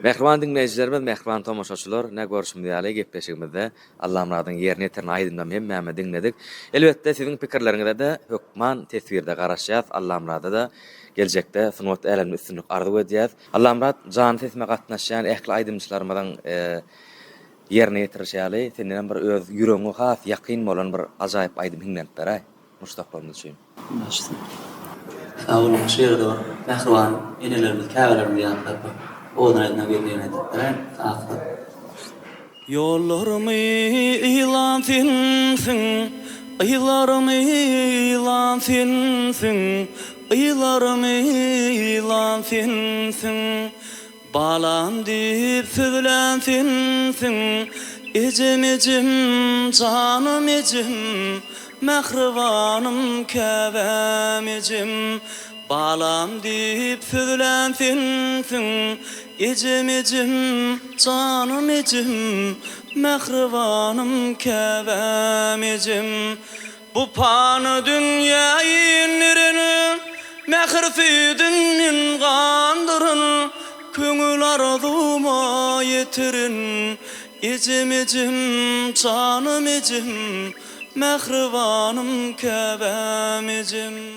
Mehriban dinleyijilerimiz, mehriban tomoşaçylar, ne görüşüm diýäle gepleşigimizde Allah'ım radyň ýerine ýetirne aýdymdan hemme dinledik. Elbetde siziň pikirleriňizde de hökman tesbirde garaşýas. Allah'ım rady da geljekde sunuwat älemde üstünlük arzu edýäs. Allah'ım rad jany sesime gatnaşýan ähli aýdymçylarymyň ýerine ýetirişýäli, senden bir öz ýüregiňe has ýakyn bolan bir ajaýyp aýdym hiňlenipdir. Muştaklarymyz üçin. Sağ olun, şeýerde mehriban enelerimiz, käbelerimiz ýatlap, oňaýdyna gelýän edipler. Yollarımı ilan sinsin, ıylarımı ilan sinsin, ıylarımı ilan sinsin. Balam dip süzülen sinsin, ecim ecim, canım ecim, mehribanım käbem ecim. Balam dip süzülen sinsin, ecim ecim, canım ecim, mehribanım käbem ecim. Bu panı dünyayı nirini, mehrfidinin gandırın, köngül arzuma yetirin. Ecim ecim, canım ecim, mehribanım käbem ecim.